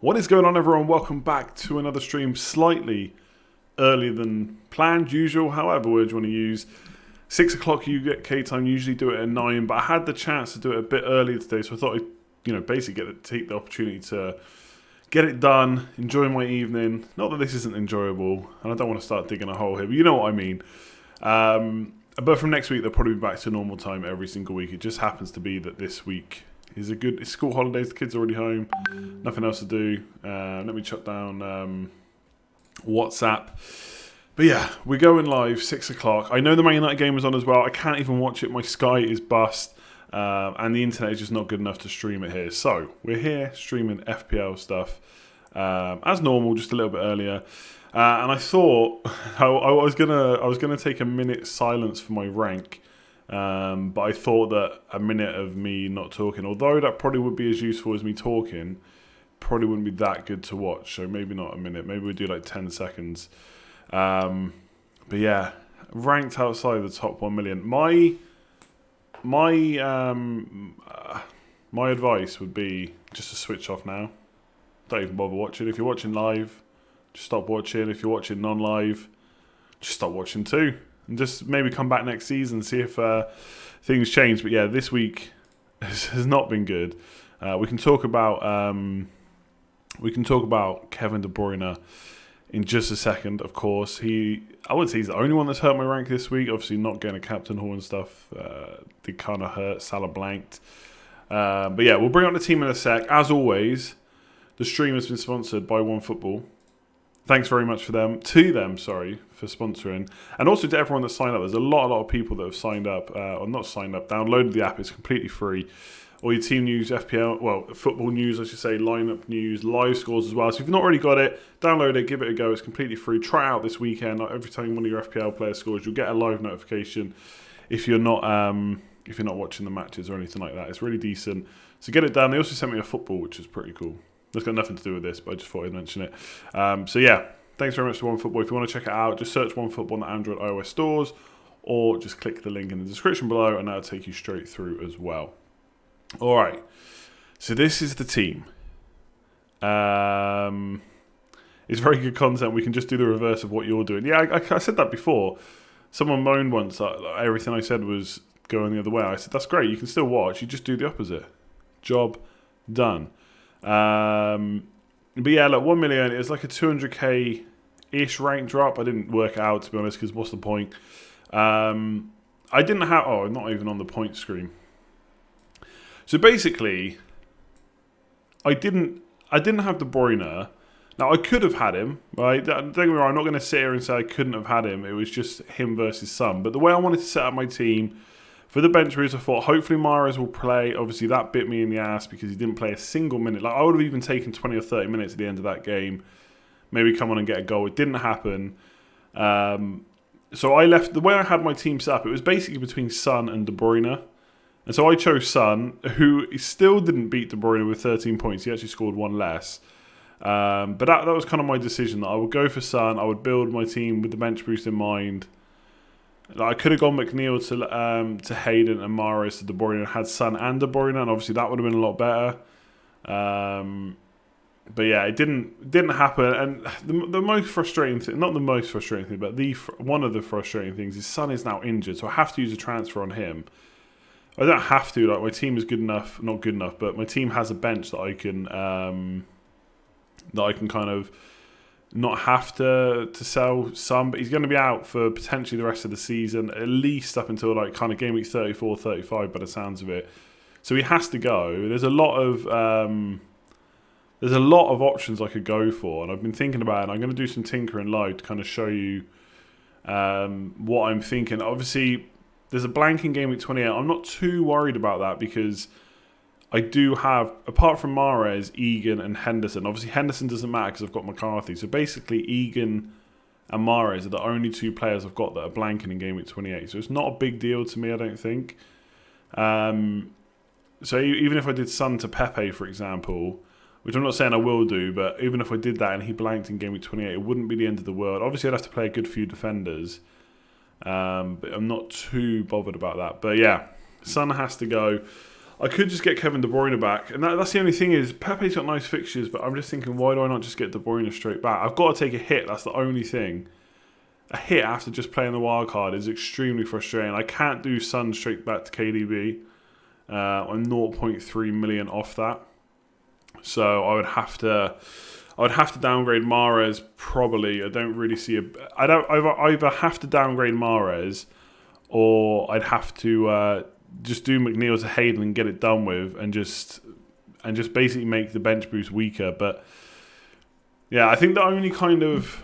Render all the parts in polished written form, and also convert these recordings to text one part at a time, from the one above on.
What is going on, everyone? Welcome back to another stream, slightly earlier than planned, usual, however word you want to use. 6 o'clock UK time, usually do it at 9, but I had the chance to do it a bit earlier today, so I thought I'd, basically take the opportunity to get it done, enjoy my evening. Not that this isn't enjoyable, and I don't want to start digging a hole here, but you know what I mean. But from next week, they'll probably be back to normal time every single week. It just happens to be that this week is it's school holidays, the kids are already home, nothing else to do. Let me shut down WhatsApp. But yeah, we're going live 6 o'clock. I know the Man United game is on as well. I can't even watch it. My Sky is bust, and the internet is just not good enough to stream it here. So we're here streaming FPL stuff as normal, just a little bit earlier. And I thought I was gonna take a minute silence for my rank. But I thought that a minute of me not talking, although that probably would be as useful as me talking, probably wouldn't be that good to watch. So maybe not a minute. Maybe we'll do like 10 seconds. But yeah, ranked outside the top 1 million. My advice would be just to switch off now. Don't even bother watching. If you're watching live, just stop watching. If you're watching non-live, just stop watching too. And just maybe come back next season and see if things change. But yeah, this week has not been good. We can talk about Kevin De Bruyne in just a second. Of course, I wouldn't say he's the only one that's hurt my rank this week. Obviously, not getting a captain haul and stuff did kind of hurt. Salah blanked. But yeah, we'll bring up the team in a sec. As always, the stream has been sponsored by OneFootball. Thanks very much for sponsoring. And also to everyone that signed up. There's a lot of people that have signed up, or not signed up, downloaded the app. It's completely free. All your team news, football news, I should say, lineup news, live scores as well. So if you've not already got it, download it, give it a go. It's completely free. Try it out this weekend. Every time one of your FPL players scores, you'll get a live notification if you're not watching the matches or anything like that. It's really decent. So get it done. They also sent me a football, which is pretty cool. It's got nothing to do with this, but I just thought I'd mention it. So yeah, thanks very much to OneFootball. If you want to check it out, just search OneFootball on the Android iOS stores, or just click the link in the description below, and that'll take you straight through as well. All right, so this is the team. It's very good content. We can just do the reverse of what you're doing. Yeah, I said that before. Someone moaned once that everything I said was going the other way. I said, that's great. You can still watch. You just do the opposite. Job done. But yeah, look, 1 million is like a 200k-ish rank drop. I didn't work it out, to be honest, because what's the point? I didn't have... Oh, not even on the point screen. So basically, I didn't have De Bruyne. Now, I could have had him, right? Don't get me wrong, I'm not going to sit here and say I couldn't have had him. It was just him versus Son. But the way I wanted to set up my team... For the bench boost, I thought hopefully Mahrez will play. Obviously, that bit me in the ass because he didn't play a single minute. Like, I would have even taken 20 or 30 minutes at the end of that game. Maybe come on and get a goal. It didn't happen. So I left... The way I had my team set up, it was basically between Son and De Bruyne. And so I chose Son, who still didn't beat De Bruyne with 13 points. He actually scored one less. But that was kind of my decision. That I would go for Son. I would build my team with the bench boost in mind. I could have gone McNeil to Hayden and Mahrez to De Bruyne and had Son and De Bruyne, and obviously that would have been a lot better. But yeah, it didn't happen. And the most frustrating thing, not the most frustrating thing, but one of the frustrating things is Son is now injured, so I have to use a transfer on him. I don't have to. Like, my team is good enough, not good enough, but my team has a bench that I can kind of not have to sell Son, but he's going to be out for potentially the rest of the season, at least up until like kind of game week 34, 35 by the sounds of it. So he has to go. There's a lot of options I could go for, and I've been thinking about it. And I'm going to do some tinkering live to kind of show you what I'm thinking. Obviously, there's a blank in game week 28. I'm not too worried about that because I do have, apart from Mahrez, Egan and Henderson. Obviously, Henderson doesn't matter because I've got McCarthy. So basically, Egan and Mahrez are the only two players I've got that are blanking in game week 28. So it's not a big deal to me, I don't think. So even if I did Son to Pepe, for example, which I'm not saying I will do, but even if I did that and he blanked in game week 28, it wouldn't be the end of the world. Obviously, I'd have to play a good few defenders. But I'm not too bothered about that. But yeah, Son has to go. I could just get Kevin De Bruyne back, and that's the only thing is Pepe's got nice fixtures, but I'm just thinking, why do I not just get De Bruyne straight back? I've got to take a hit. That's the only thing. A hit after just playing the wild card is extremely frustrating. I can't do Son straight back to KDB. I'm 0.3 million off that, so I would have to downgrade Mahrez probably. I don't really see I'd either have to downgrade Mahrez, or I'd have to just do McNeil to Hayden and get it done with, and just basically make the bench boost weaker. But yeah, I think the only kind of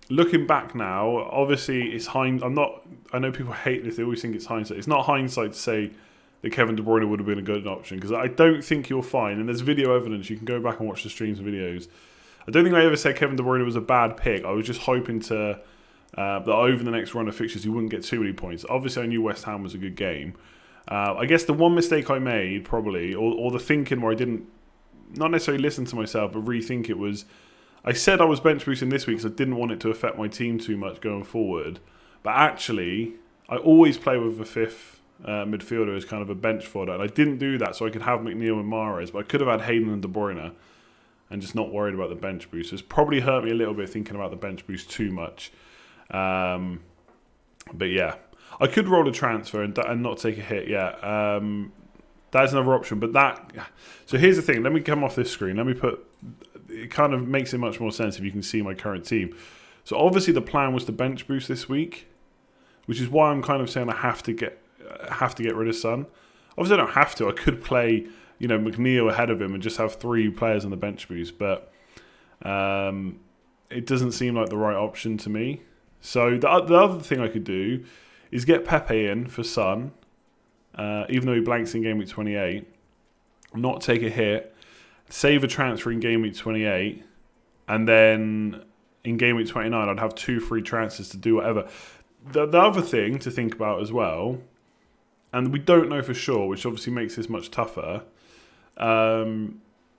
looking back now, obviously it's I know people hate this. They always think it's hindsight. It's not hindsight to say that Kevin De Bruyne would have been a good option, because I don't think you'll find, and there's video evidence, you can go back and watch the streams and videos. I don't think I ever said Kevin De Bruyne was a bad pick. I was just hoping that over the next run of fixtures he wouldn't get too many points. Obviously I knew West Ham was a good game. I guess the one mistake I made probably, or the thinking where I didn't, not necessarily listen to myself, but rethink it, was I said I was bench boosting this week because I didn't want it to affect my team too much going forward. But actually, I always play with a fifth midfielder as kind of a bench fodder, and I didn't do that so I could have McNeil and Mahrez, but I could have had Hayden and De Bruyne and just not worried about the bench boost. It's probably hurt me a little bit thinking about the bench boost too much. But yeah, I could roll a transfer and not take a hit. Yeah, that's another option. But so here's the thing. Let me come off this screen. Let me it kind of makes it much more sense if you can see my current team. So obviously the plan was to bench boost this week, which is why I'm kind of saying I have to get rid of Son. Obviously I don't have to. I could play, McNeil ahead of him and just have 3 players on the bench boost, but it doesn't seem like the right option to me. So the other thing I could do is get Pepe in for Son, even though he blanks in game week 28, not take a hit, save a transfer in game week 28, and then in game week 29 I'd have 2 free transfers to do whatever. The other thing to think about as well, and we don't know for sure, which obviously makes this much tougher,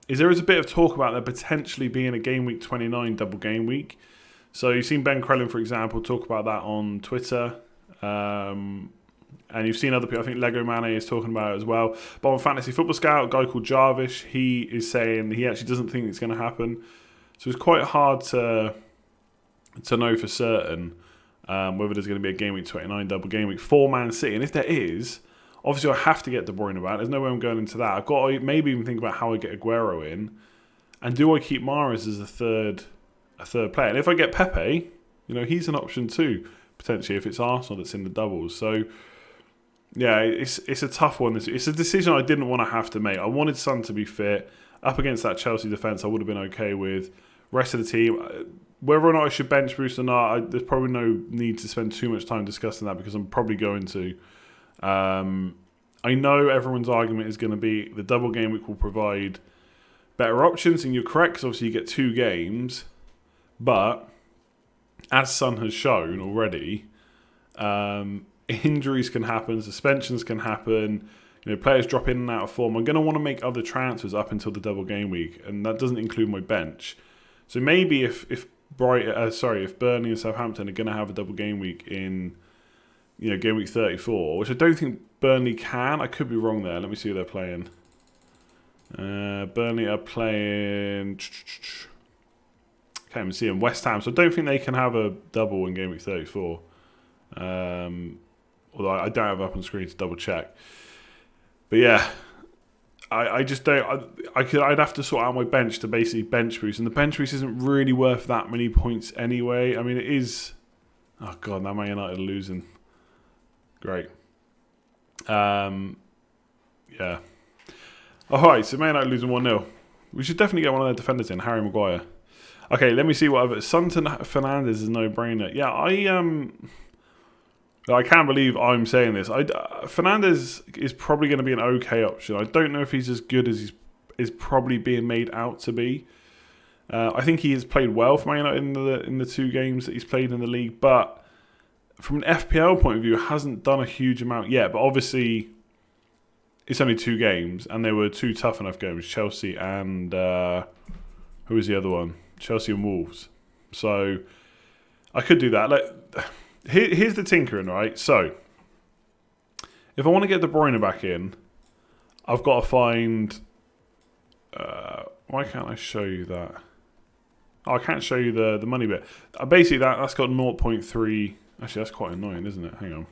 is there is a bit of talk about there potentially being a game week 29 double game week. So you've seen Ben Crellin, for example, talk about that on Twitter. And you've seen other people, I think Lego Mane is talking about it as well. But on Fantasy Football Scout, a guy called Jarvish, he is saying he actually doesn't think it's going to happen. So it's quite hard to know for certain whether there's going to be a game week 29 double game week for Man City. And if there is, obviously I have to get De Bruyne back. There's no way I'm going into that. I've got to maybe even think about how I get Aguero in. And do I keep Mahrez as a third player? And if I get Pepe, he's an option too, potentially, if it's Arsenal that's in the doubles. So yeah, it's a tough one. It's a decision I didn't want to have to make. I wanted Son to be fit. Up against that Chelsea defence, I would have been okay with. Rest of the team, whether or not I should bench boost or not, there's probably no need to spend too much time discussing that, because I'm probably going to. I know everyone's argument is going to be the double game week will provide better options, and you're correct, because obviously you get 2 games. But as Son has shown already, injuries can happen, suspensions can happen, players drop in and out of form. I'm going to want to make other transfers up until the double game week, and that doesn't include my bench. So maybe if Burnley and Southampton are going to have a double game week in game week 34, which I don't think Burnley can. I could be wrong there. Let me see who they're playing. Burnley are playing. Can't even see them. West Ham. So I don't think they can have a double in game week 34. Although I don't have it up on screen to double check. But yeah, I just don't. I'd have to sort out my bench to basically bench boost, and the bench boost isn't really worth that many points anyway. I mean, it is. Oh god, now Man United are losing. Great. Yeah. Alright, so Man United losing 1-0. We should definitely get one of their defenders in, Harry Maguire. Okay, let me see what other. Son to Fernandes is no brainer. Yeah, I can't believe I'm saying this. Fernandes is probably going to be an okay option. I don't know if he's as good as he's probably being made out to be. I think he has played well for Man United in the 2 games that he's played in the league, but from an FPL point of view, hasn't done a huge amount yet. But obviously, it's only 2 games, and they were 2 tough enough games. Chelsea and who was the other one? Chelsea and Wolves. So I could do that. Here's the tinkering, right? So if I want to get De Bruyne back in, I've got to find... why can't I show you that? Oh, I can't show you the money bit. Basically, that's got 0.3... Actually, that's quite annoying, isn't it? Hang on.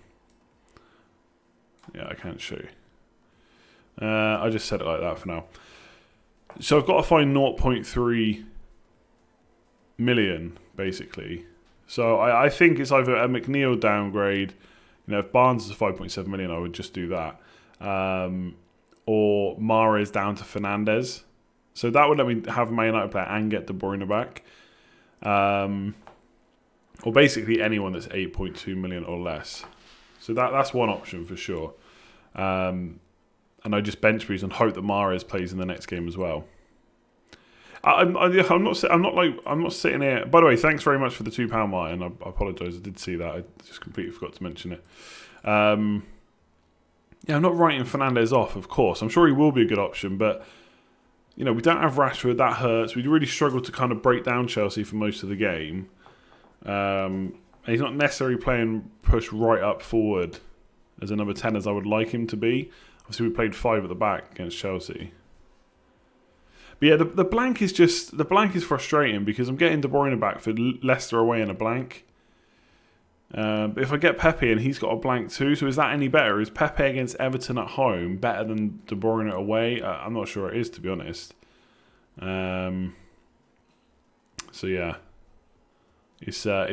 Yeah, I can't show you. I just set it like that for now. So I've got to find 0.3 million, basically. So I think it's either a McNeil downgrade. If Barnes is 5.7 million, I would just do that. Or Mahrez down to Fernandes. So that would let me have Man United player and get De Bruyne back. Or basically anyone that's 8.2 million or less. So that's one option for sure. And I just bench boost and hope that Mahrez plays in the next game as well. I'm not sitting here. By the way, thanks very much for the £2, Martin. I apologise, I did see that. I just completely forgot to mention it. I'm not writing Fernandes off, of course. I'm sure he will be a good option, but we don't have Rashford. That hurts. We really struggled to kind of break down Chelsea for most of the game. And he's not necessarily playing push right up forward as a number 10 as I would like him to be. Obviously, we played 5 at the back against Chelsea. But yeah, the blank is frustrating because I'm getting De Bruyne back for Leicester away in a blank. But if I get Pepe and he's got a blank too, so is that any better? Is Pepe against Everton at home better than De Bruyne away? I'm not sure it is, to be honest. So yeah, it's a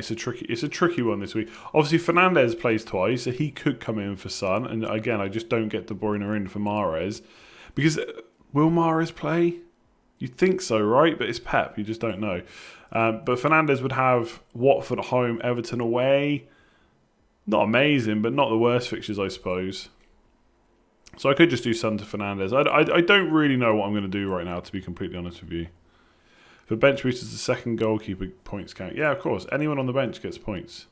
tricky one this week. Obviously, Fernandes plays twice, so he could come in for Son. And again, I just don't get De Bruyne in for Mahrez because will Mahrez play? You'd think so, right? But it's Pep. You just don't know. But Fernandes would have Watford at home, Everton away. Not amazing, but not the worst fixtures, I suppose. So I could just do Son to Fernandes. I don't really know what I'm going to do right now, to be completely honest with you. For bench boosters, the second goalkeeper points count. Yeah, of course. Anyone on the bench gets points.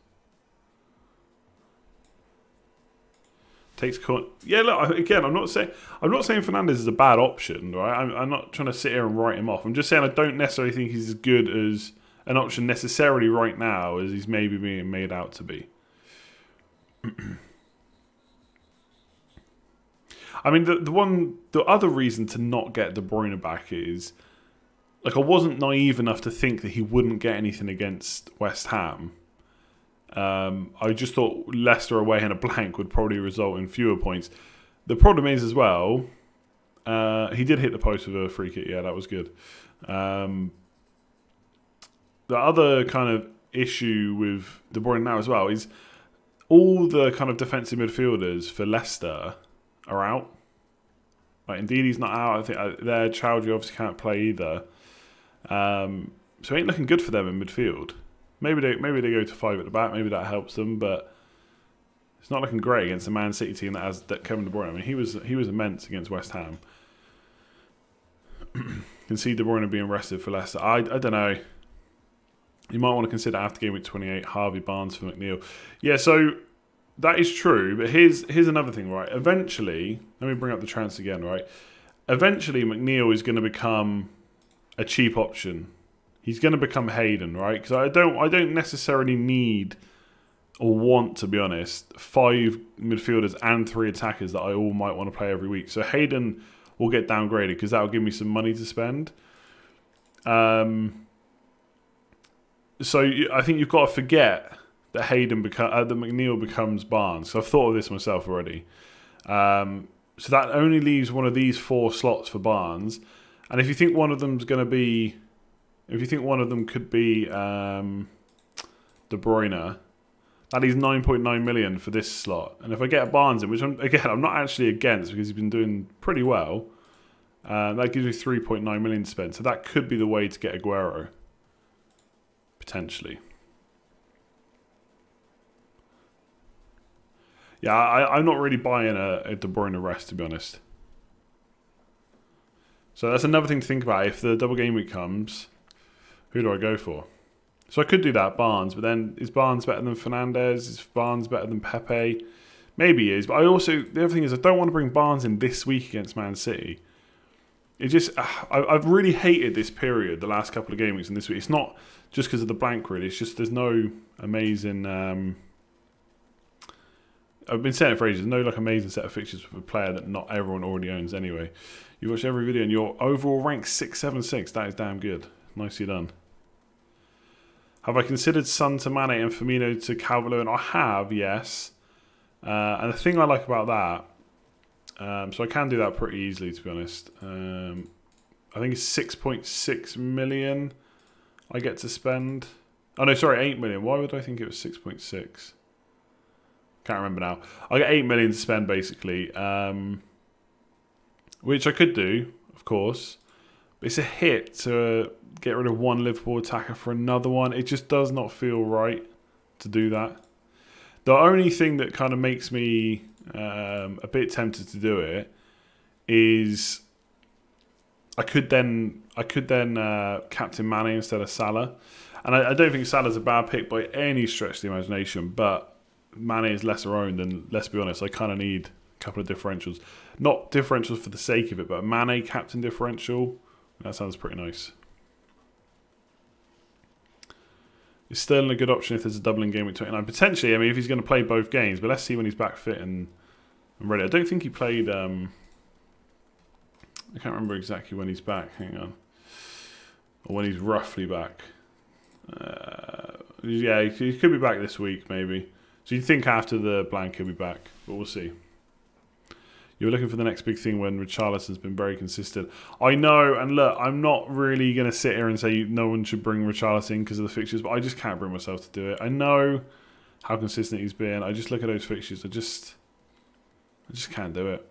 Yeah, look, again, I'm not saying Fernandes is a bad option, right? I'm not trying to sit here and write him off. I'm just saying I don't necessarily think he's as good as an option necessarily right now as he's maybe being made out to be. I mean, the other reason to not get De Bruyne back is I wasn't naive enough to think that he wouldn't get anything against West Ham. I just thought Leicester away in a blank would probably result in fewer points. The problem is as well, he did hit the post with a free kick. Yeah, that was good. The other kind of issue with De Bruyne now as well is all the kind of defensive midfielders for Leicester are out. Indeed, he's not out. I think Chowdhury obviously can't play either. So it ain't looking good for them in midfield. Maybe they go to 5 at the back. Maybe that helps them, but it's not looking great against the Man City team that has Kevin De Bruyne. I mean, he was immense against West Ham. Can see De Bruyne being rested for Leicester. I don't know. You might want to consider after game week 28 Harvey Barnes for McNeil. Yeah, so that is true. But here's another thing, right? Eventually, let me bring up the transfer again, right? Eventually, McNeil is going to become a cheap option. He's going to become Hayden, right? Because I don't necessarily need or want, to be honest, 5 midfielders and 3 attackers that I all might want to play every week. So Hayden will get downgraded because that will give me some money to spend. So I think you've got to forget that that McNeil becomes Barnes. So I've thought of this myself already. So that only leaves one of these 4 slots for Barnes. And if you think one of them could be De Bruyne, that leaves 9.9 million for this slot. And if I get a Barnes in, which I'm not actually against because he's been doing pretty well, that gives me 3.9 million to spend. So that could be the way to get Aguero, potentially. Yeah, I'm not really buying a De Bruyne rest, to be honest. So that's another thing to think about. If the double game week comes, who do I go for? So I could do that, Barnes, but then is Barnes better than Fernandes? Is Barnes better than Pepe? Maybe he is, but the other thing is I don't want to bring Barnes in this week against Man City. I've really hated this period, the last couple of game weeks and this week. It's not just because of the blank, really. It's just there's no amazing I've been saying it for ages. No like amazing set of fixtures with a player that not everyone already owns anyway. You watch every video and your overall rank 676. That is damn good. Nicely done. Have I considered Son to Mane and Firmino to Calvert-Lewin? I have, yes. And the thing I like about that, so I can do that pretty easily, to be honest. I think it's 6.6 million I get to spend. Oh no, sorry, 8 million. Why would I think it was 6.6? Can't remember now. I get 8 million to spend basically, which I could do, of course. But it's a hit to get rid of one Liverpool attacker for another one. It just does not feel right to do that. The only thing that kind of makes me a bit tempted to do it is I could then captain Mane instead of Salah, and I don't think Salah's a bad pick by any stretch of the imagination, but Mane is lesser owned, and let's be honest, I kind of need a couple of differentials. Not differentials for the sake of it, but a Mane captain differential. That sounds pretty nice. Is Sterling a good option if there's a doubling game with 29? Potentially, I mean, if he's going to play both games, but let's see when he's back fit and ready. I don't think he played... I can't remember exactly when he's back. Hang on. Or when he's roughly back. Yeah, he could be back this week, maybe. So you think after the blank he'll be back, but we'll see. You're looking for the next big thing when Richarlison's been very consistent. I know, and look, I'm not really going to sit here and say no one should bring Richarlison because of the fixtures, but I just can't bring myself to do it. I know how consistent he's been. I just look at those fixtures. I just can't do it.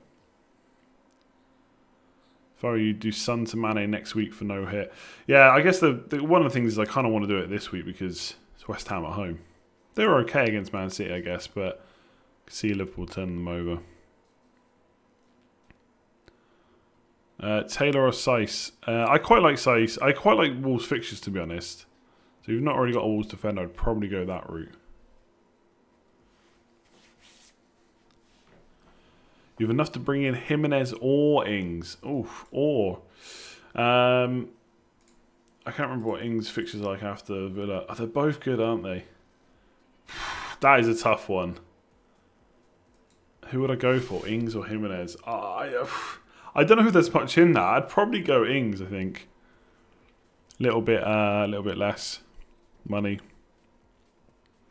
If I were you, do Son to Mane next week for no hit. Yeah, I guess the one of the things is I kind of want to do it this week because it's West Ham at home. They were okay against Man City, I guess, but I could see Liverpool turn them over. Taylor or Saiss? I quite like Saiss. I quite like Wolves fixtures, to be honest. So if you've not already got a Wolves defender, I'd probably go that route. You have enough to bring in Jimenez or Ings. Oof, or. I can't remember what Ings fixtures are like after Villa. Oh, they're both good, aren't they? That is a tough one. Who would I go for? Ings or Jimenez? I don't know if there's much in that. I'd probably go Ings, I think. Little bit less money.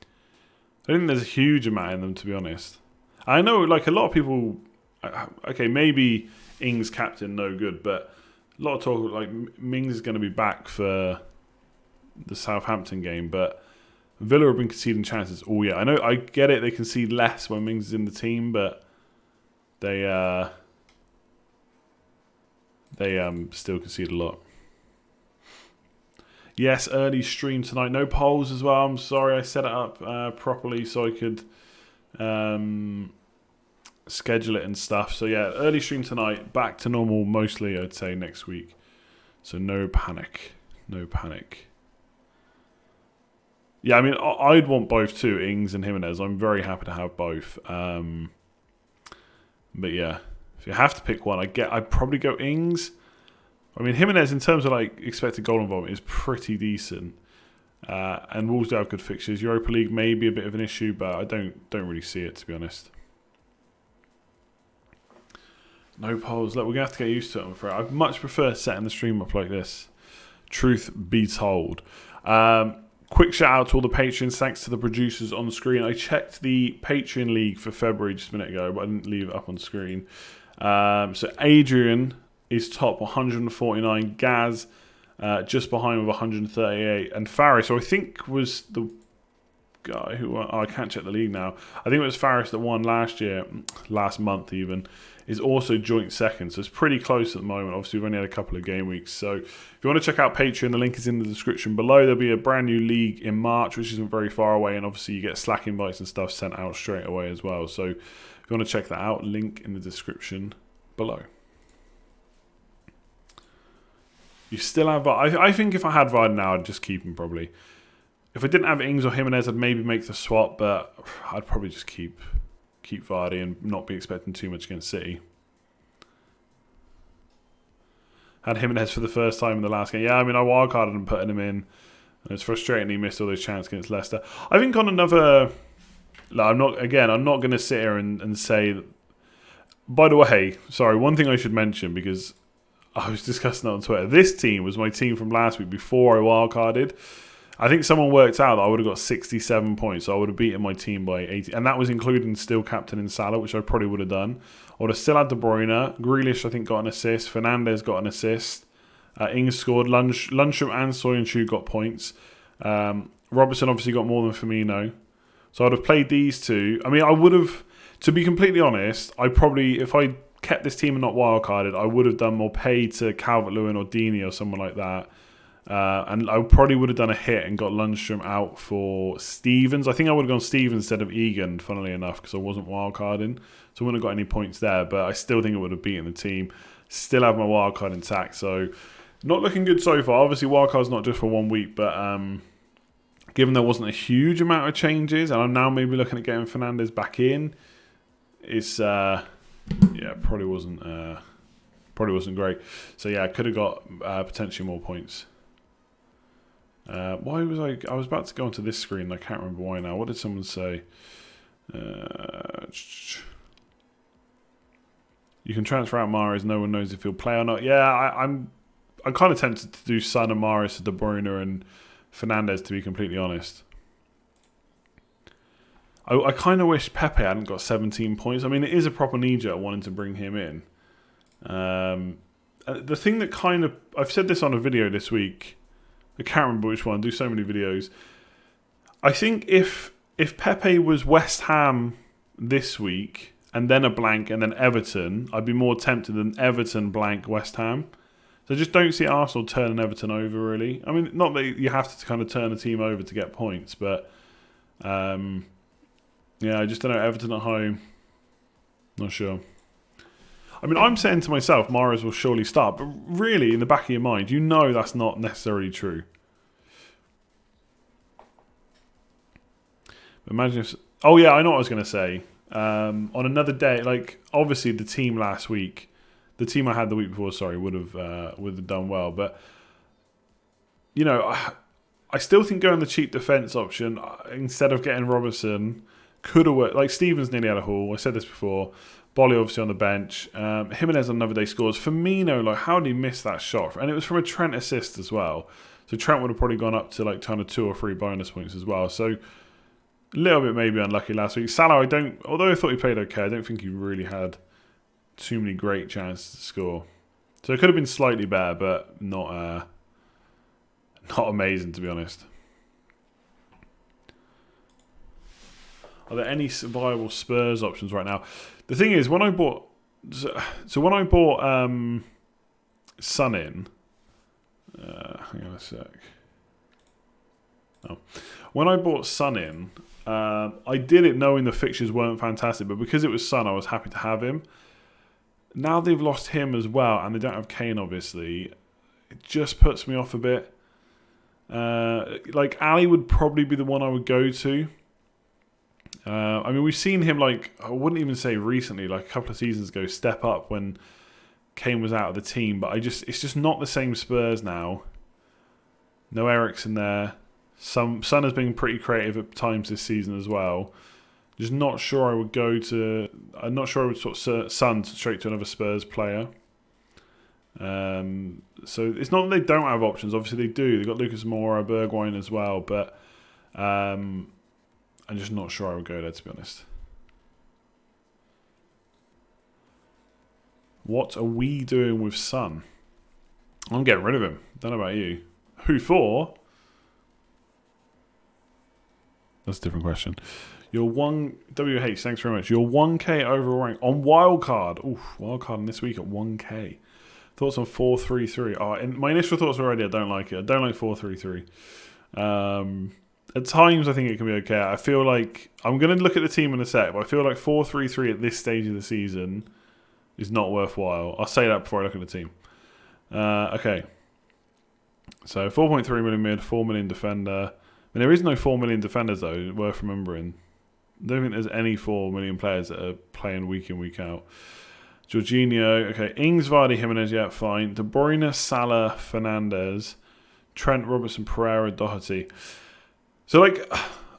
I don't think there's a huge amount in them, to be honest. I know, like, a lot of people... Okay, maybe Ings captain, no good, but a lot of talk, like, Mings is going to be back for the Southampton game, but Villa have been conceding chances all year. I know, I get it, they concede less when Mings is in the team, but they still concede a lot. Yes, early stream tonight. No polls as well. I'm sorry, I set it up properly so I could schedule it and stuff. So yeah, early stream tonight. Back to normal mostly, I'd say, next week. So no panic. No panic. Yeah, I mean, I'd want both too, Ings and Jimenez. I'm very happy to have both. But yeah, if you have to pick one, I'd probably go Ings. I mean, Jimenez, in terms of like expected goal involvement, is pretty decent. And Wolves do have good fixtures. Europa League may be a bit of an issue, but I don't really see it, to be honest. No polls. Look, we're going to have to get used to it, I'm afraid. I'd much prefer setting the stream up like this. Truth be told. Quick shout out to all the patrons. Thanks to the producers on the screen. I checked the Patreon League for February just a minute ago, but I didn't leave it up on screen. So Adrian is top 149. Gaz just behind with 138. And Faris, who I think was the guy who... I can't check the league now. I think it was Faris that won last month even, is also joint second. So it's pretty close at the moment. Obviously, we've only had a couple of game weeks. So if you want to check out Patreon, the link is in the description below. There'll be a brand new league in March, which isn't very far away. And obviously, you get Slack invites and stuff sent out straight away as well. So if you want to check that out, link in the description below. You still have... I think if I had Vardy now, I'd just keep him probably. If I didn't have Ings or Jimenez, I'd maybe make the swap, but I'd probably just keep Vardy and not be expecting too much against City. Had Jimenez for the first time in the last game. Yeah, I mean, I wildcarded and putting him in. And it's frustrating he missed all those chances against Leicester. I think on another Like, I'm not going to sit here and say that. By the way, sorry, one thing I should mention, because I was discussing that on Twitter. This team was my team from last week before I wildcarded. I think someone worked out that I would have got 67 points, so I would have beaten my team by 80. And that was including still captaining Salah, which I probably would have done. I would have still had De Bruyne. Grealish, I think, got an assist. Fernandes got an assist. Ings scored. Lundstram and Soyuncu got points. Robertson obviously got more than Firmino. So I'd have played these two. I mean, I would have, to be completely honest, if I kept this team and not wildcarded, I would have done more pay to Calvert-Lewin or Deeney or someone like that. And I probably would have done a hit and got Lundstram out for Stevens. I think I would have gone Stevens instead of Egan, funnily enough, because I wasn't wildcarding. So I wouldn't have got any points there, but I still think it would have beaten the team. Still have my wildcard intact, so not looking good so far. Obviously, wildcard's not just for 1 week, but given there wasn't a huge amount of changes, and I'm now maybe looking at getting Fernandes back in, it's probably wasn't great. So yeah, I could have got potentially more points. Why was I was about to go onto this screen. I can't remember why now. What did someone say? You can transfer out Mahrez. No one knows if he'll play or not. Yeah, I'm kind of tempted to do Son and Mahrez to De Bruyne and Fernandes, to be completely honest. I kind of wish Pepe hadn't got 17 points. I mean, it is a proper knee-jerk wanting to bring him in. The thing that kind of... I've said this on a video this week. I can't remember which one. I do so many videos. I think if Pepe was West Ham this week and then a blank and then Everton, I'd be more tempted than Everton blank West Ham. So I just don't see Arsenal turning Everton over, really. I mean, not that you have to kind of turn a team over to get points, but... yeah, I just don't know. Everton at home, not sure. I mean, I'm saying to myself, Mahrez will surely start. But really, in the back of your mind, you know that's not necessarily true. But imagine if... Oh, yeah, I know what I was going to say. On another day, like, obviously the team last week, the team I had the week before, sorry, would have done well. But, you know, I still think going the cheap defence option, instead of getting Robertson... could have worked. Like, Stevens nearly had a haul. I said this before. Bolly obviously on the bench. Jimenez on another day scores. Firmino, like, how did he miss that shot? And it was from a Trent assist as well. So Trent would have probably gone up to like kind of 2 or 3 bonus points as well. So a little bit maybe unlucky last week. Salah, although I thought he played okay, I don't think he really had too many great chances to score. So it could have been slightly better, but not amazing, to be honest. Are there any viable Spurs options right now? The thing is, when I bought Son in, hang on a sec. Oh, when I bought Son in, I did it knowing the fixtures weren't fantastic, but because it was Son, I was happy to have him. Now they've lost him as well, and they don't have Kane, obviously. It just puts me off a bit. Like, Ali would probably be the one I would go to. I mean, we've seen him, like, I wouldn't even say recently, like a couple of seasons ago, step up when Kane was out of the team. But it's just not the same Spurs now. No Eriksen there. Son has been pretty creative at times this season as well. Just not sure I would go to... I'm not sure I would sort of Son straight to another Spurs player. So it's not that they don't have options. Obviously they do. They've got Lucas Moura, Bergwijn as well. But I'm just not sure I would go there, to be honest. What are we doing with Son? I'm getting rid of him. Don't know about you. Who for? That's a different question. Your WH, thanks very much. Your 1K overall rank on Wildcard. Oof, Wildcard this week at 1K. Thoughts on 4-3-3. Oh, and my initial thoughts were already I don't like it. I don't like 4-3-3. At times I think it can be okay. I feel like I'm going to look at the team in a sec, but I feel like 4-3-3 at this stage of the season is not worthwhile. I'll say that before I look at the team. Okay. So 4.3 million mid, 4 million defender. I mean, there is no 4 million defenders though, worth remembering. I don't think there's any 4 million players that are playing week in, week out. Jorginho, okay. Ings, Vardy, Jimenez, yeah, fine. De Bruyne, Salah, Fernandes, Trent, Robertson, Pereira, Doherty. So, like,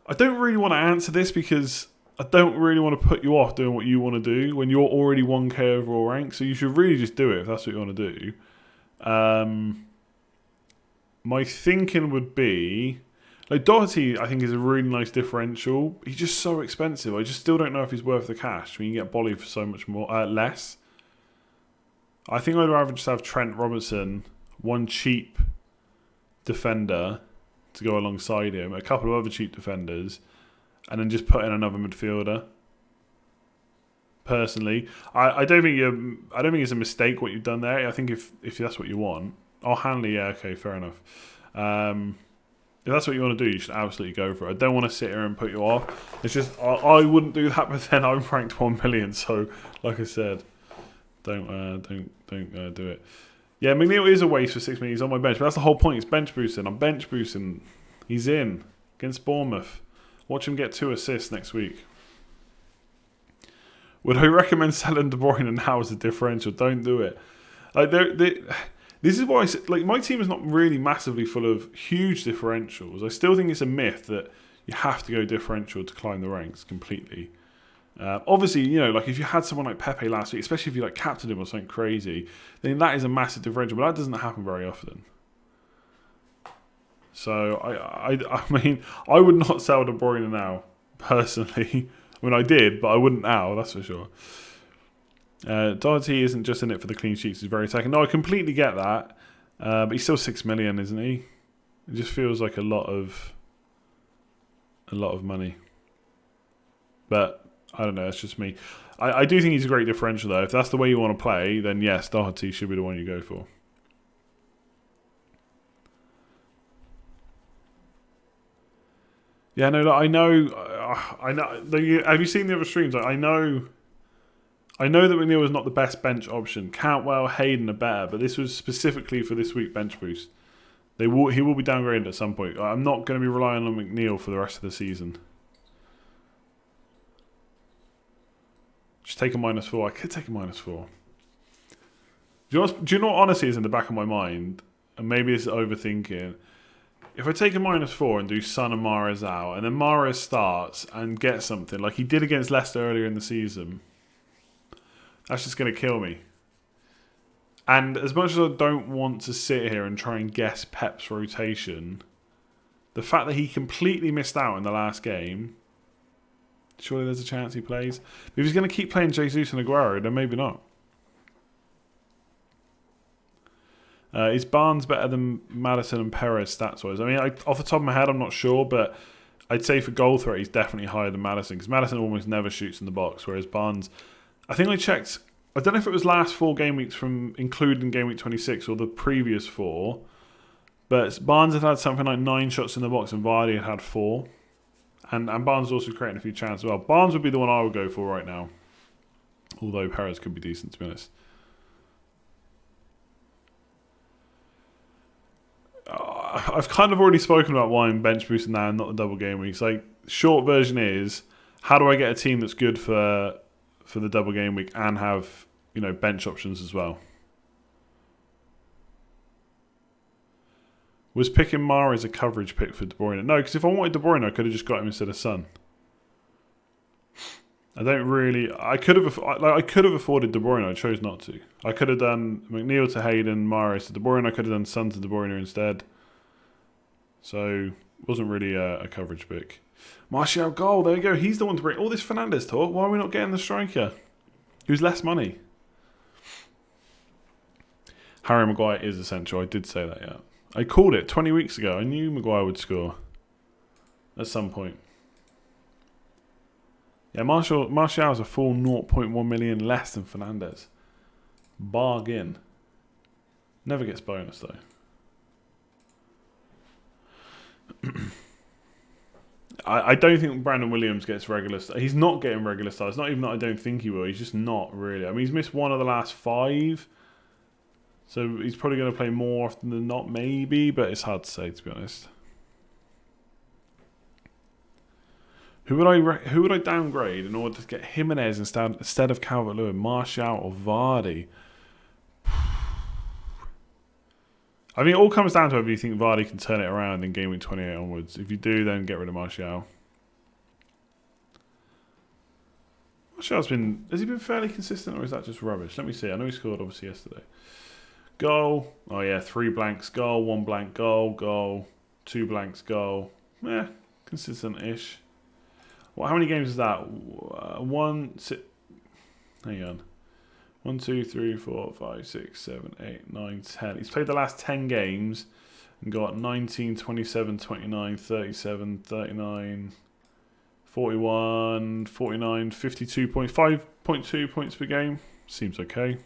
I don't really want to answer this because I don't really want to put you off doing what you want to do when you're already 1k overall rank. So you should really just do it if that's what you want to do. My thinking would be, like, Doherty, I think, is a really nice differential. He's just so expensive. I just still don't know if he's worth the cash when you get Bolly for so much more, less. I think I'd rather just have Trent Robertson, one cheap defender to go alongside him, a couple of other cheap defenders, and then just put in another midfielder. Personally, I don't think it's a mistake what you've done there. I think if that's what you want, Hanley, yeah, okay, fair enough. If that's what you want to do, you should absolutely go for it. I don't want to sit here and put you off. It's just I wouldn't do that, but then I'm ranked 1 million. So, like I said, don't do it. Yeah, McNeil is a waste for 6 million. He's on my bench, but that's the whole point. It's bench boosting. I'm bench boosting. He's in against Bournemouth. Watch him get 2 assists next week. Would I recommend selling De Bruyne now as a differential? Don't do it. Like this is why I say, like, my team is not really massively full of huge differentials. I still think it's a myth that you have to go differential to climb the ranks completely. Obviously, you know, like if you had someone like Pepe last week, especially if you like captained him or something crazy, then that is a massive differential. But that doesn't happen very often. So I mean, I would not sell De Bruyne now personally. I mean, I did, but I wouldn't now. That's for sure. Doherty isn't just in it for the clean sheets. He's very attacking. No, I completely get that. But he's still 6 million, isn't he? It just feels like a lot of money. But I don't know. It's just me. I do think he's a great differential, though. If that's the way you want to play, then yes, Doherty should be the one you go for. Yeah, no, I know. Have you seen the other streams? I know that McNeil was not the best bench option. Cantwell, Hayden are better, but this was specifically for this week bench boost. He will be downgraded at some point. I'm not going to be relying on McNeil for the rest of the season. Just take a -4. I could take a -4. Do you know what honestly is in the back of my mind? And maybe it's overthinking. If I take a -4 and do Son and Mahrez out, and then Mahrez starts and gets something like he did against Leicester earlier in the season, that's just going to kill me. And as much as I don't want to sit here and try and guess Pep's rotation, the fact that he completely missed out in the last game, surely there's a chance he plays. But if he's going to keep playing Jesus and Aguero, then maybe not. Is Barnes better than Maddison and Perez stats-wise? I mean, off the top of my head, I'm not sure, but I'd say for goal threat, he's definitely higher than Maddison, because Maddison almost never shoots in the box, whereas Barnes, I think I checked, I don't know if it was last 4 game weeks from including game week 26 or the previous 4, but Barnes had something like 9 shots in the box and Vardy had 4. And Barnes also creating a few chances as well. Barnes would be the one I would go for right now, although Perez could be decent, to be honest. I've kind of already spoken about why I'm bench boosting now and not the double game weeks. Like, short version is, how do I get a team that's good for the double game week and have, you know, bench options as well? Was picking Mahrez a coverage pick for De Bruyne? No, because if I wanted De Bruyne, I could have just got him instead of Son. I don't really. I could have afforded De Bruyne. I chose not to. I could have done McNeil to Hayden, Mahrez to De Bruyne. I could have done Son to De Bruyne instead. So it wasn't really a coverage pick. Martial goal. There we go. He's the one to bring all this Fernandes talk. Why are we not getting the striker who's less money? Harry Maguire is essential. I did say that. Yeah, I called it 20 weeks ago. I knew Maguire would score at some point. Yeah, Martial's a full 0.1 million less than Fernandes. Bargain. Never gets bonus though. I don't think Brandon Williams gets regular stars. He's not getting regular stars. Not even that I don't think he will. He's just not really. I mean, he's missed 1 of the last 5. So he's probably going to play more often than not, maybe. But it's hard to say, to be honest. Who would I downgrade in order to get Jimenez instead of Calvert-Lewin, Martial or Vardy? I mean, it all comes down to whether you think Vardy can turn it around in game week 28 onwards. If you do, then get rid of Martial. Martial's been... Has he been fairly consistent or is that just rubbish? Let me see. I know he scored obviously yesterday. Goal. Oh yeah, 3 blanks. Goal, 1 blank. Goal, goal. 2 blanks. Goal. Consistent-ish. Well, how many games is that? Hang on. 1, 2, 3, 4, 5, 6, 7, 8, 9, 10. He's played the last 10 games and got 19, 27, 29, 37, 39, 41, 49, 52.5.2 points per game. Seems okay.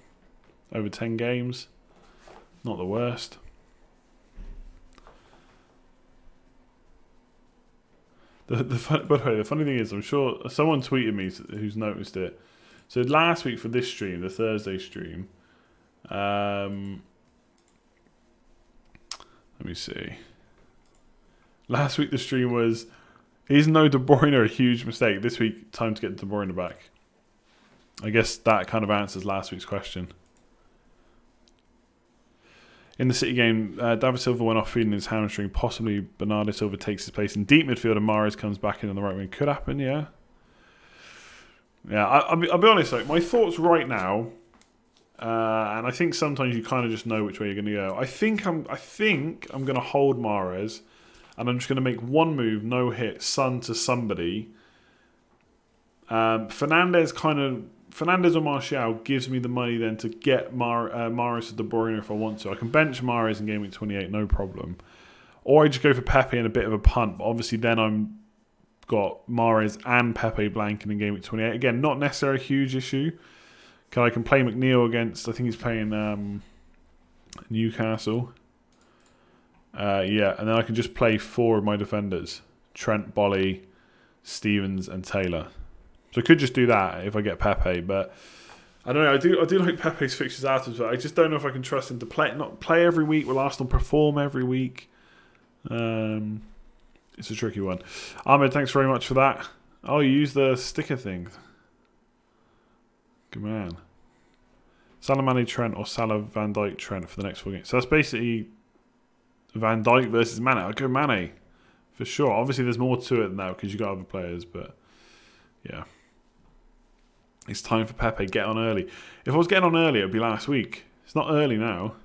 Over 10 games. Not the worst. By the way, the funny thing is, I'm sure someone tweeted me who's noticed it. So last week for this stream, the Thursday stream, let me see. Last week the stream was, is no De Bruyne a huge mistake? This week, time to get De Bruyne back. I guess that kind of answers last week's question. In the City game, David Silva went off feeding his hamstring. Possibly Bernardo Silva takes his place in deep midfield and Mahrez comes back in on the right wing. Could happen, yeah. Yeah, I'll be honest, like, my thoughts right now, and I think sometimes you kind of just know which way you're going to go. I think I'm going to hold Mahrez, and I'm just going to make one move, no hit, Son to somebody. Fernandes or Martial gives me the money then to get Mahrez to De Bruyne if I want to. I can bench Mahrez in game week 28, no problem. Or I just go for Pepe in a bit of a punt, but obviously then I'm got Mahrez and Pepe blanking in game week 28. Again, not necessarily a huge issue. I can play McNeil against, I think he's playing Newcastle. Yeah, and then I can just play 4 of my defenders. Trent, Bolly, Stevens and Taylor. So I could just do that if I get Pepe, but I don't know. I do like Pepe's fixtures out, but I just don't know if I can trust him to play every week. Will Arsenal perform every week? It's a tricky one. Ahmed, thanks very much for that. Oh, you use the sticker thing. Good man. Salah, Mane, Trent, or Salah, Van Dijk, Trent for the next 4 games. So that's basically Van Dijk versus Mane. I'll go Mane for sure. Obviously, there's more to it now because you got other players, but yeah. It's time for Pepe. Get on early. If I was getting on early, it would be last week. It's not early now.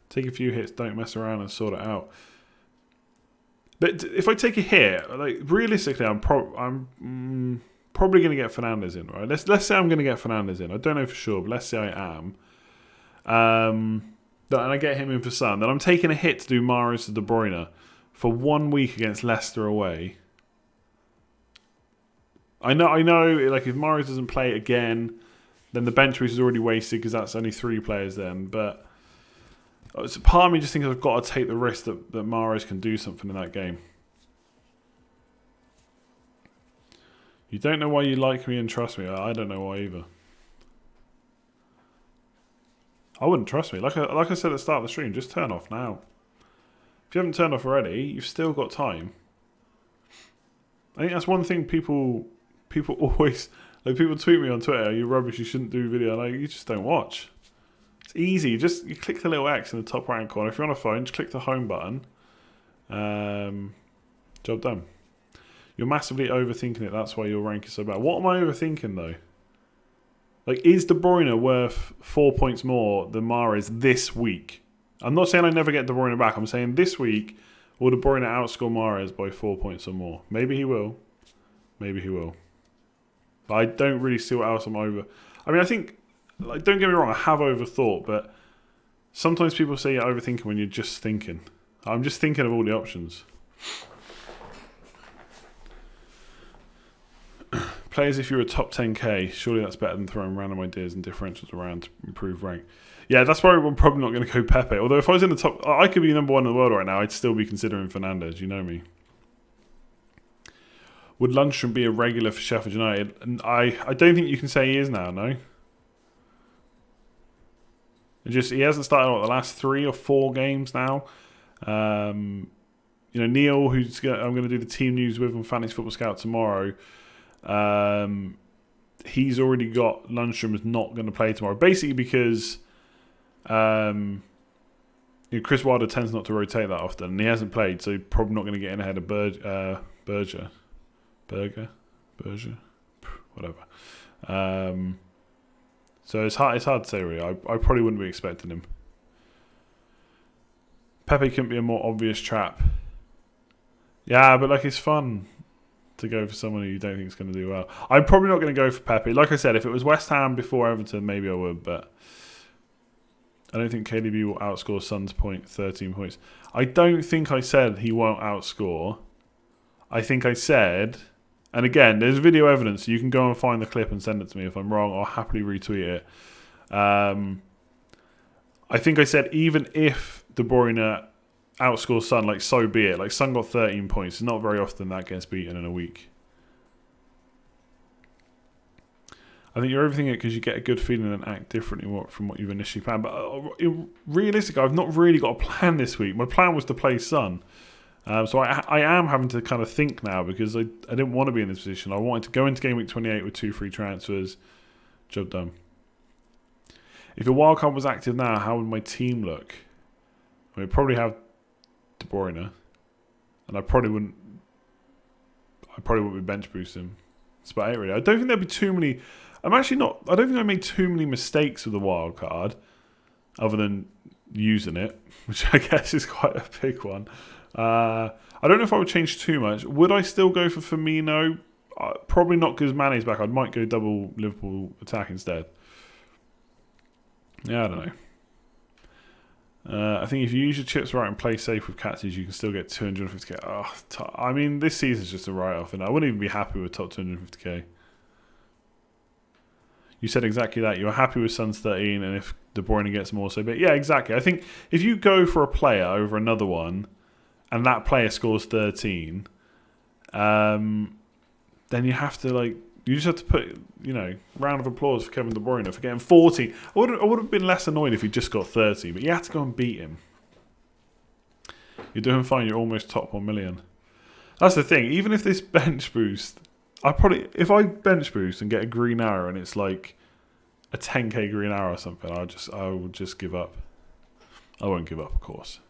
Take a few hits, don't mess around and sort it out. But if I take a hit, like realistically, I'm probably going to get Fernandes in, right? Let's say I'm going to get Fernandes in. I don't know for sure, but let's say I am. And I get him in for Son. Then I'm taking a hit to do Mahrez to De Bruyne for 1 week against Leicester away. I know. Like if Mahrez doesn't play again, then the bench boost is already wasted because that's only 3 players then. But part of me just thinks I've got to take the risk that Mahrez can do something in that game. You don't know why you like me and trust me. I don't know why either. I wouldn't trust me. Like I said at the start of the stream, just turn off now. If you haven't turned off already, you've still got time. I think that's one thing people always... Like people tweet me on Twitter, you rubbish, you shouldn't do video. Like, you just don't watch. It's easy. You click the little X in the top right hand corner. If you're on a phone, just click the home button. Job done. You're massively overthinking it. That's why your rank is so bad. What am I overthinking though? Like, is De Bruyne worth 4 points more than Mahrez this week? I'm not saying I never get De Bruyne back. I'm saying this week, will De Bruyne outscore Mahrez by 4 points or more? Maybe he will. Maybe he will. But I don't really see what else I'm over. I mean, I think, like, don't get me wrong, I have overthought, but sometimes people say you're overthinking when you're just thinking. I'm just thinking of all the options. Play as if you're a top 10k. Surely that's better than throwing random ideas and differentials around to improve rank. Yeah, that's why I'm probably not going to go Pepe. Although if I was in the top... I could be number 1 in the world right now. I'd still be considering Fernandes. You know me. Would Lundstram be a regular for Sheffield United? And I don't think you can say he is now, no? He hasn't started the last 3 or 4 games now. Neil, I'm going to do the team news with on Fantasy Football Scout tomorrow. He's already got Lundstram is not going to play tomorrow, basically because Chris Wilder tends not to rotate that often, and he hasn't played, so probably not going to get in ahead of Berger. whatever. So it's hard to say really. I probably wouldn't be expecting him. Pepe couldn't be a more obvious trap. Yeah, but like it's fun to go for someone who you don't think is going to do well. I'm probably not going to go for Pepe. Like I said, if it was West Ham before Everton, maybe I would, but I don't think KDB will outscore Son's 13 points. I don't think I said he won't outscore. I think I said, and again, there's video evidence. So you can go and find the clip and send it to me. If I'm wrong, I'll happily retweet it. I think I said even if De Bruyne outscores Son, like so be it. Like Son got 13 points. It's not very often that gets beaten in a week. I think you're overthinking it because you get a good feeling and act differently from what you've initially planned. But realistically, I've not really got a plan this week. My plan was to play Son. So I am having to kind of think now because I didn't want to be in this position. I wanted to go into game week 28 with 2 free transfers. Job done. If your wildcard was active now, how would my team look? I mean, I'd probably have De Bruyne. And I probably wouldn't be bench boosting. That's about it really. I don't think there'd be too many... I don't think I made too many mistakes with the wild card, other than using it, which I guess is quite a big one. I don't know if I would change too much. Would I still go for Firmino? Probably not because Mane's back. I might go double Liverpool attack instead. Yeah, I don't know. I think if you use your chips right and play safe with Captaincy, you can still get 250k. I mean, this season's just a write-off, and I wouldn't even be happy with top 250k. You said exactly that. You're happy with Son's 13, and if De Bruyne gets more, so but yeah, exactly. I think if you go for a player over another one, and that player scores 13, then you have to you just have to put round of applause for Kevin De Bruyne for getting 14. I would have been less annoyed if he just got 30, but you had to go and beat him. You're doing fine. You're almost top 1 million. That's the thing. Even if this bench boost. If I bench boost and get a green arrow and it's like a 10k green arrow or something, I will just give up. I won't give up, of course.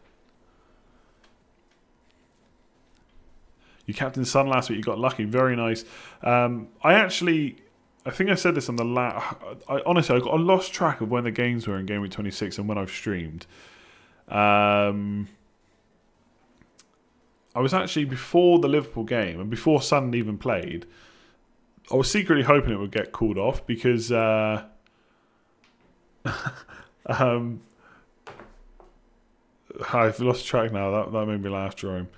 You captained Son last week. You got lucky. Very nice. I think I said this on the honestly, I lost track of when the games were in game week 26 and when I've streamed. I was actually before the Liverpool game and before Son even played. I was secretly hoping it would get called off because I've lost track now. That made me laugh, Jerome.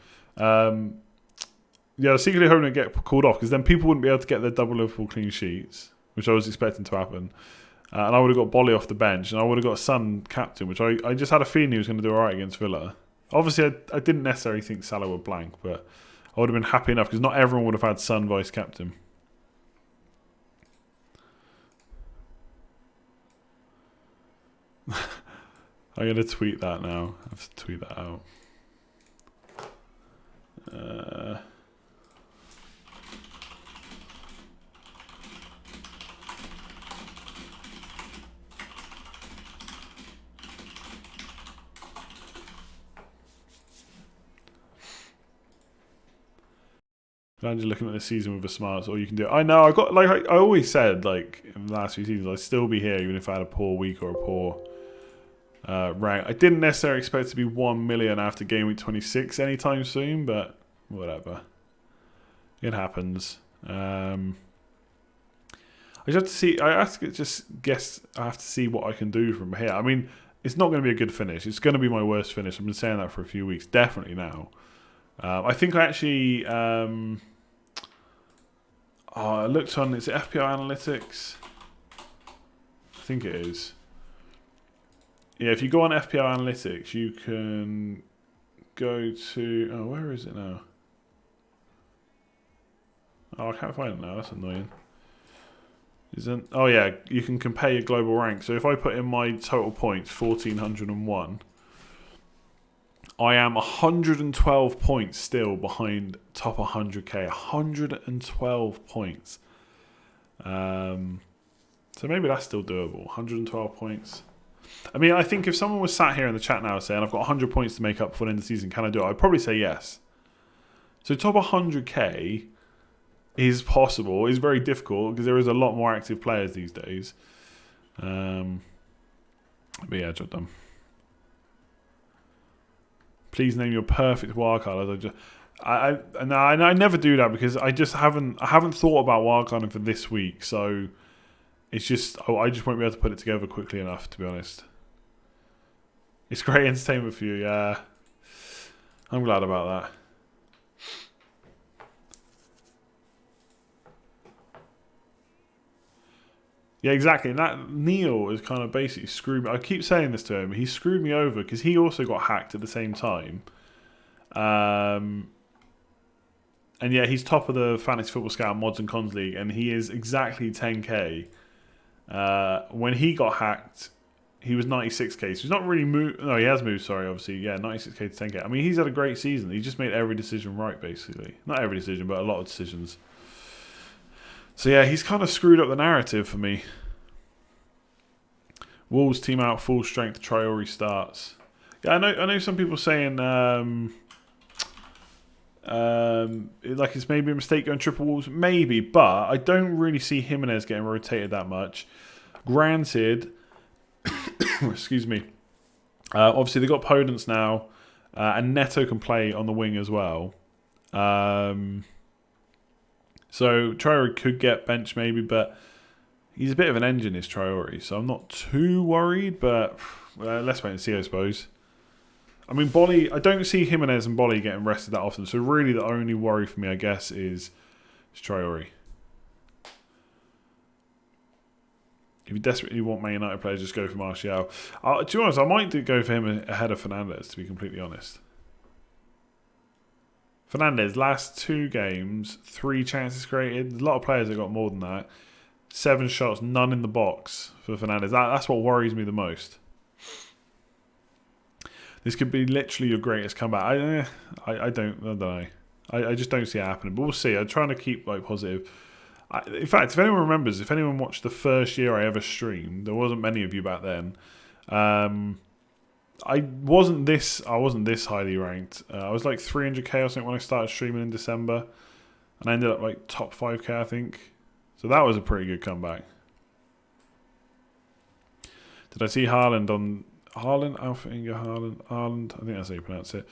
Yeah, I was secretly hoping it'd get called off because then people wouldn't be able to get their double Liverpool clean sheets, which I was expecting to happen. And I would have got Bolly off the bench and I would have got Son captain, which I just had a feeling he was going to do all right against Villa. Obviously, I didn't necessarily think Salah would blank, but I would have been happy enough because not everyone would have had Son vice captain. I'm going to tweet that now. I have to tweet that out. Imagine looking at the season with a smile. That's all you can do. I know. I got I always said in the last few seasons I'd still be here even if I had a poor week or a poor rank. I didn't necessarily expect to be 1 million after game week 26 anytime soon, but whatever. It happens. I just have to see. I have to see what I can do from here. I mean, it's not going to be a good finish. It's going to be my worst finish. I've been saying that for a few weeks. Definitely now. I think I actually I looked on, is it FPL Analytics? I think it is. Yeah, if you go on FPL Analytics, you can go to... where is it now? I can't find it now. That's annoying. Oh, yeah, you can compare your global rank. So if I put in my total points, 1,401... I am 112 points still behind top 100k. 112 points. So maybe that's still doable. 112 points. I mean, I think if someone was sat here in the chat now saying, I've got 100 points to make up for the end of the season, can I do it? I'd probably say yes. So top 100k, is possible. It's very difficult because there is a lot more active players these days. But yeah, job done. Please name your perfect wildcard. I never do that because I haven't thought about wildcarding for this week, so it's just I just won't be able to put it together quickly enough, to be honest. It's great entertainment for you, yeah. I'm glad about that. Yeah, exactly. And that Neil is kind of basically screwed me. I keep saying this to him. He screwed me over because he also got hacked at the same time. And yeah, he's top of the Fantasy Football Scout Mods and Cons League, and he is exactly 10k. When he got hacked, he was 96k. So he's not really moved. No, he has moved, sorry, obviously. Yeah, 96k to 10k. I mean, he's had a great season. He just made every decision right, basically. Not every decision, but a lot of decisions. So yeah, he's kind of screwed up the narrative for me. Wolves team out full strength. Traore starts. Yeah, I know. Some people saying like it's maybe a mistake going triple Wolves, maybe, but I don't really see Jimenez getting rotated that much. Granted, excuse me. Obviously they got Podence now, and Neto can play on the wing as well. So Traore could get benched maybe, but he's a bit of an engine, is Traore. So I'm not too worried, but let's wait and see, I suppose. I mean, Bolly, I don't see Jimenez and Bolly getting rested that often. So really the only worry for me, I guess, is Traore. If you desperately want Man United players, just go for Martial. To be honest, I might go for him ahead of Fernandes, to be completely honest. Fernandes, last 2 games, 3 chances created. There's a lot of players that got more than that. 7 shots, none in the box for Fernandes. That's what worries me the most. This could be literally your greatest comeback. I don't know. I just don't see it happening. But we'll see. I'm trying to keep positive. In fact, if anyone remembers, if anyone watched the first year I ever streamed, there wasn't many of you back then. I wasn't this highly ranked. I was like 300k or something when I started streaming in December, and I ended up like top 5k, I think. So that was a pretty good comeback. Did I see Haaland on Alpha Inga Haaland? I think that's how you pronounce it.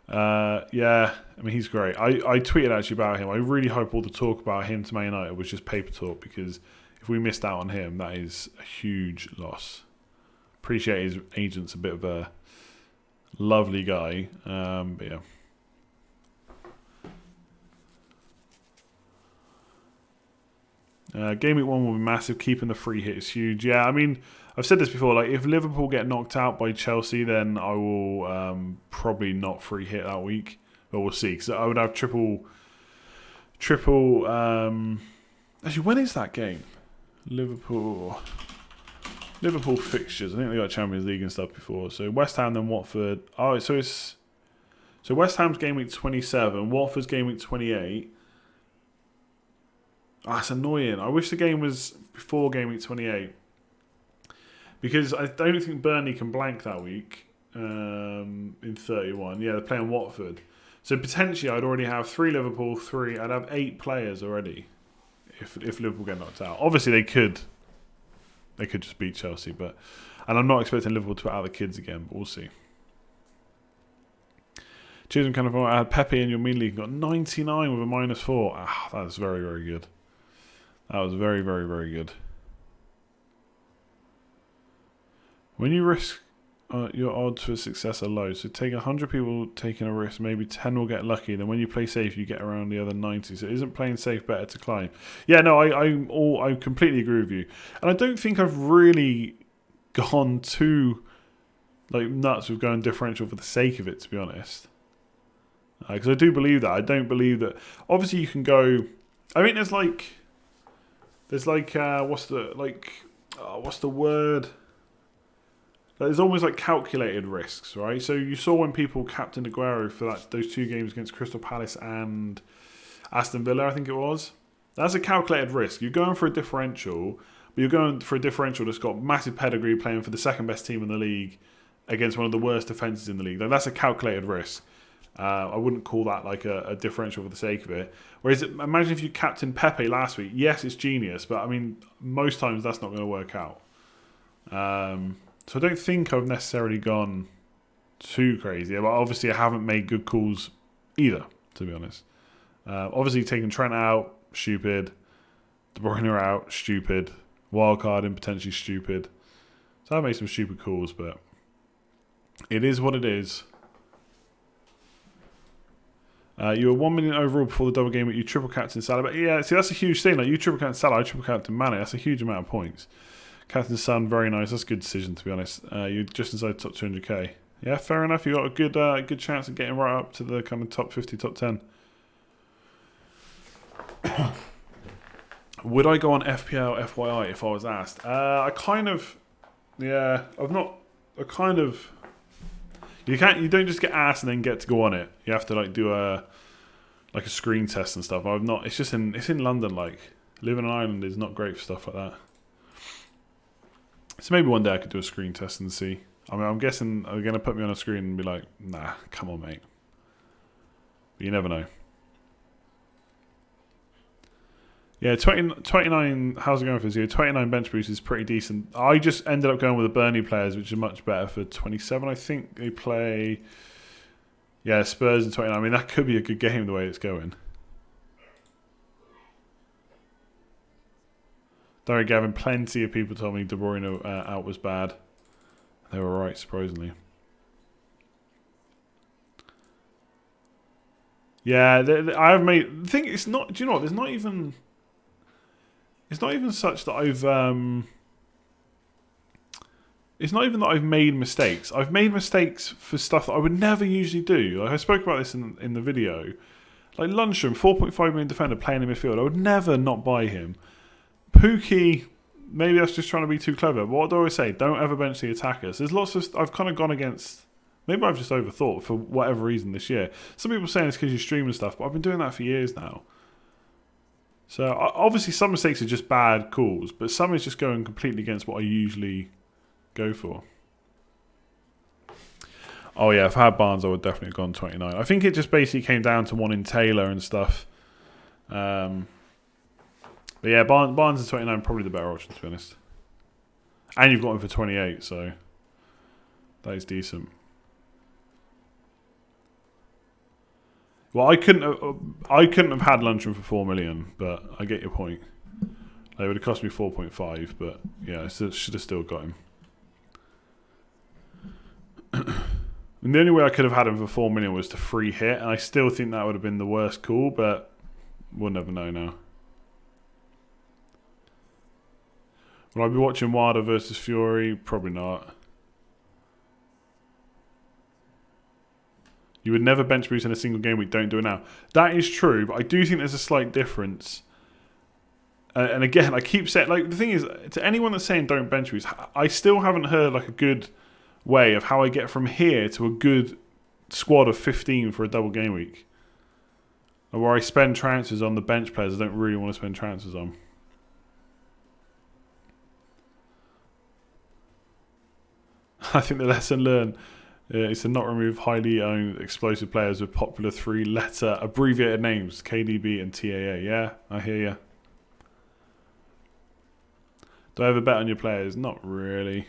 Yeah, I mean, he's great. I tweeted actually about him. I really hope all the talk about him to Man United was just paper talk, because if we missed out on him, that is a huge loss. Appreciate his agent's a bit of a lovely guy, but yeah. Game week 1 will be massive. Keeping the free hit is huge. Yeah, I mean, I've said this before. Like, if Liverpool get knocked out by Chelsea, then I will probably not free hit that week. But we'll see. Because I would have triple. Actually, when is that game? Liverpool fixtures. I think they got Champions League and stuff before. So West Ham, then Watford. Oh, so West Ham's game week 27. Watford's game week 28. Oh, that's annoying. I wish the game was before game week 28. Because I don't think Burnley can blank that week in 31. Yeah, they're playing Watford. So potentially I'd already have 3 Liverpool, 3. I'd have 8 players already if Liverpool get knocked out. Obviously they could just beat Chelsea, and I'm not expecting Liverpool to put out the kids again, but we'll see. Cheers and kind of I had Pepe in your mid league, got 99 with a -4. That was very, very good. That was very, very, very good. When you risk your odds for success are low, so take 100 people taking a risk, maybe 10 will get lucky, then when you play safe you get around the other 90, so isn't playing safe better to climb? Yeah, no, I completely agree with you, and I don't think I've really gone too nuts with going differential for the sake of it, to be honest, because I do believe that. I don't believe that obviously you can go, I mean there's what's the word? There's almost like calculated risks, right? So you saw when people captained Aguero for those 2 games against Crystal Palace and Aston Villa, I think it was. That's a calculated risk. You're going for a differential, but you're going for a differential that's got massive pedigree, playing for the second best team in the league against one of the worst defences in the league. That's a calculated risk. I wouldn't call that like a differential for the sake of it. Whereas, imagine if you captained Pepe last week. Yes, it's genius, but I mean, most times that's not going to work out. So I don't think I've necessarily gone too crazy. But obviously, I haven't made good calls either, to be honest. Obviously, taking Trent out, stupid. De Bruyne out, stupid. Wildcard in, potentially stupid. So I made some stupid calls, but it is what it is. You were 1 million overall before the double game, but you triple captain Salah. But yeah, see, that's a huge thing. Like, you triple captain Salah, I triple captain Mane. That's a huge amount of points. Captain Son, very nice. That's a good decision, to be honest. You're just inside top 200k. Yeah, fair enough. You got a good chance of getting right up to the kind of top 50, top 10. Would I go on FPL FYI if I was asked? You don't just get asked and then get to go on it. You have to like do a screen test and stuff. It's in London. Like, living on Ireland is not great for stuff like that. So maybe one day I could do a screen test and see. I mean, I'm guessing they're going to put me on a screen and be like, nah, come on, mate. But you never know. Yeah, 29, how's it going for this year? 29 bench boost is pretty decent. I just ended up going with the Burnley players, which are much better for 27. I think they play, Spurs in 29. I mean, that could be a good game the way it's going. Don't worry, Gavin, plenty of people told me De Bruyne out was bad. They were right, surprisingly. Yeah, I have made... The thing, it's not... Do you know what? There's not even... It's not even such that I've... It's not even that I've made mistakes. I've made mistakes for stuff that I would never usually do. Like, I spoke about this in the video. Like, Lundstrom, 4.5 million defender playing in midfield. I would never not buy him. Pookie, maybe that's just trying to be too clever. But what do I always say? Don't ever bench the attackers. There's lots of... I've kind of gone against... Maybe I've just overthought for whatever reason this year. Some people are saying it's because you stream and stuff, but I've been doing that for years now. So, obviously, some mistakes are just bad calls, but some is just going completely against what I usually go for. Oh, yeah, if I had Barnes, I would definitely have gone 29. I think it just basically came down to wanting Taylor and stuff. But yeah, Barnes is 29, probably the better option, to be honest. And you've got him for 28, so that is decent. Well, I couldn't have had Lundstrom for 4 million, but I get your point. It would have cost me 4.5, but yeah, I should have still got him. And the only way I could have had him for 4 million was to free hit, and I still think that would have been the worst call, but we'll never know now. Will I be watching Wilder versus Fury? Probably not. You would never bench boost in a single game week. Don't do it now. That is true, but I do think there's a slight difference. And again, I keep saying, like, the thing is, to anyone that's saying don't bench boost, I still haven't heard like a good way of how I get from here to a good squad of 15 for a double game week. Or where I spend transfers on the bench players I don't really want to spend transfers on. I think the lesson learned is to not remove highly owned explosive players with popular 3-letter abbreviated names, KDB and TAA. Yeah, I hear you. Do I ever bet on your players? Not really.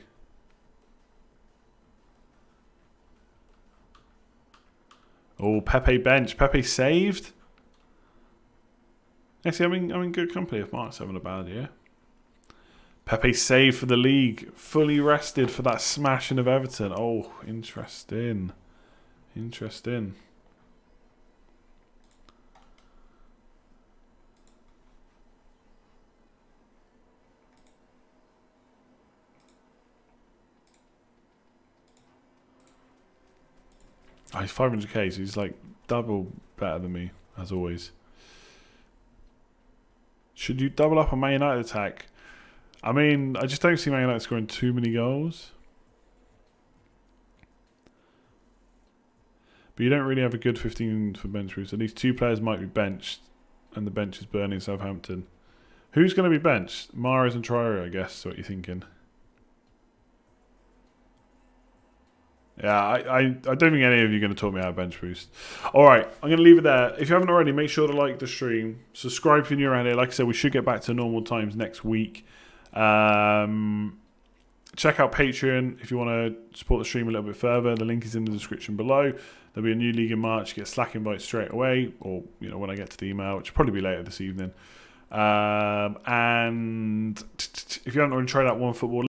Oh, Pepe bench. Pepe saved? Actually, I'm in good company if Mark's having a bad year. Pepe saved for the league. Fully rested for that smashing of Everton. Oh, interesting. Interesting. Oh, he's 500k, so he's like double better than me, as always. Should you double up on Man United attack? I mean, I just don't see Man United scoring too many goals. But you don't really have a good 15 for bench boost. At least 2 players might be benched, and the bench is Burnley and Southampton. Who's going to be benched? Mahrez and Traore, I guess, is what you're thinking. Yeah, I don't think any of you are going to talk me out of bench boost. All right, I'm going to leave it there. If you haven't already, make sure to like the stream. Subscribe if you're new around here. Like I said, we should get back to normal times next week. Check out Patreon if you want to support the stream a little bit further. The link is in the description below. There'll be a new league in March. Get Slack invites straight away, or when I get to the email, which will probably be later this evening. And if you haven't already tried out OneFootball